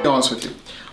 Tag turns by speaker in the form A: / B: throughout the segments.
A: honest with you.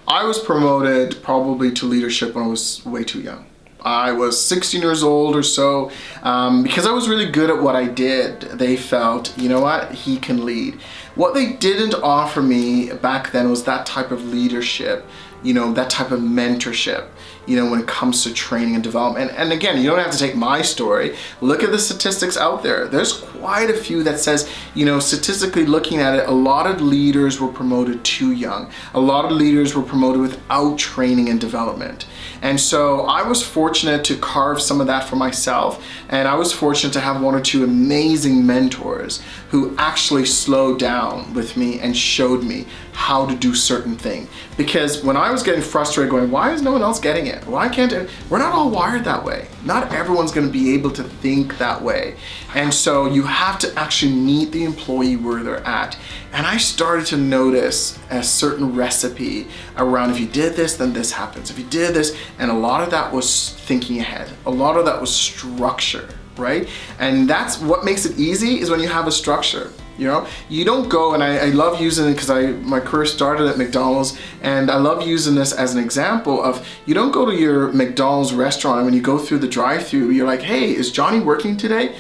A: I was promoted probably to leadership when I was way too young. I was 16 years old or so. Because I was really good at what I did, they felt, you know what, he can lead. What they didn't offer me back then was that type of leadership, that type of mentorship, when it comes to training and development. And again, you don't have to take my story. Look at the statistics out there. There's quite a few that says, statistically looking at it, a lot of leaders were promoted too young. A lot of leaders were promoted without training and development. And so I was fortunate to carve some of that for myself. And I was fortunate to have one or two amazing mentors who actually slowed down with me and showed me how to do certain things. Because when I was getting frustrated going, why is no one else getting it? Why can't it? We're not all wired that way. Not everyone's going to be able to think that way. And so you have to actually meet the employee where they're at. And I started to notice a certain recipe around, if you did this, then this happens. If you did this, and a lot of that was thinking ahead. A lot of that was structure, right? And that's what makes it easy, is when you have a structure. You don't go, and I love using it because my career started at McDonald's, and I love using this as an example of, you don't go to your McDonald's restaurant and when you go through the drive-thru, you're like, hey, is Johnny working today?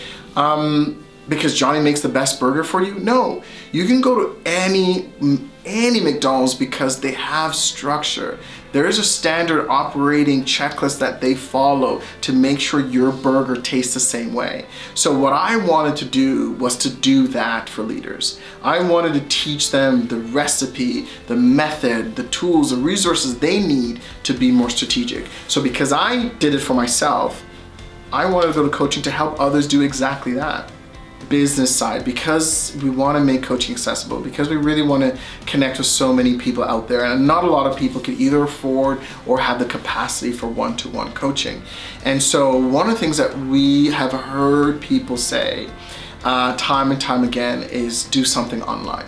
A: Because Johnny makes the best burger for you? No, you can go to any McDonald's because they have structure. There is a standard operating checklist that they follow to make sure your burger tastes the same way. So what I wanted to do was to do that for leaders. I wanted to teach them the recipe, the method, the tools, the resources they need to be more strategic. So because I did it for myself, I wanted to go to coaching to help others do exactly that. Business side, because we want to make coaching accessible, because we really want to connect with so many people out there, and not a lot of people can either afford or have the capacity for one-to-one coaching. And so one of the things that we have heard people say time and time again is do something online.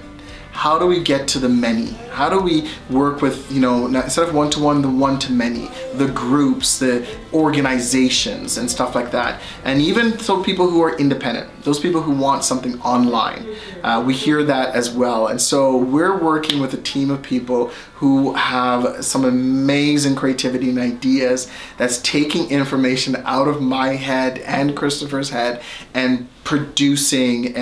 A: How do we get to the many? How do we work with, instead of one-to-one, the one-to-many, the groups, the organizations and stuff like that. And even so, people who are independent, those people who want something online, we hear that as well. And so we're working with a team of people who have some amazing creativity and ideas that's taking information out of my head and Christopher's head and producing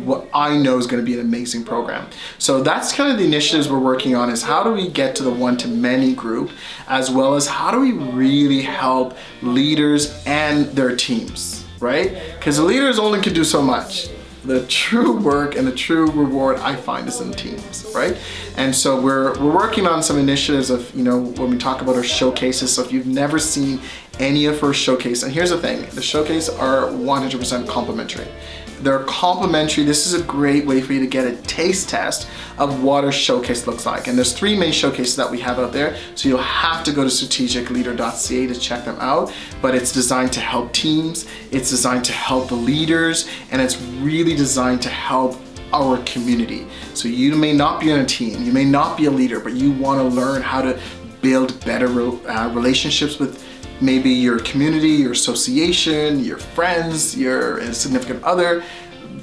A: what I know is going to be an amazing program. So that's kind of the initiatives we're working on, is how do we get to the one-to-many group, as well as how do we really help leaders and their teams, right? Because the leaders only can do so much. The true work and the true reward I find is in teams, right? And so we're working on some initiatives of, when we talk about our showcases. So if you've never seen any of our showcase, and here's the thing, the showcase are 100% complimentary. They're complimentary. This is a great way for you to get a taste test of what our showcase looks like. And there's 3 main showcases that we have out there. So you'll have to go to strategicleader.ca to check them out. But it's designed to help teams. It's designed to help the leaders. And it's really designed to help our community. So you may not be on a team, you may not be a leader, but you want to learn how to build better relationships with maybe your community, your association, your friends, your significant other.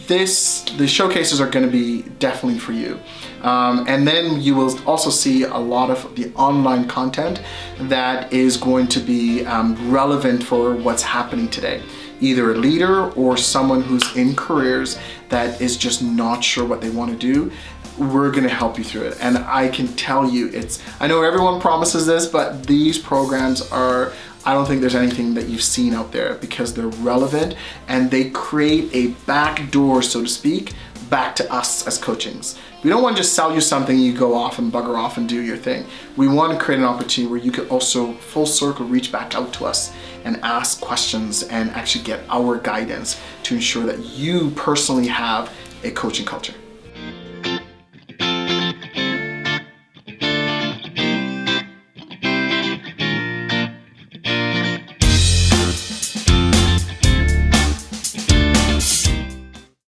A: The showcases are going to be definitely for you. And then you will also see a lot of the online content that is going to be relevant for what's happening today. Either a leader or someone who's in careers that is just not sure what they want to do. We're going to help you through it. And I can tell you, I know everyone promises this, but these programs are, I don't think there's anything that you've seen out there, because they're relevant and they create a back door, so to speak, back to us as coachings. We don't want to just sell you something, you go off and bugger off and do your thing. We want to create an opportunity where you could also full circle reach back out to us and ask questions and actually get our guidance to ensure that you personally have a coaching culture.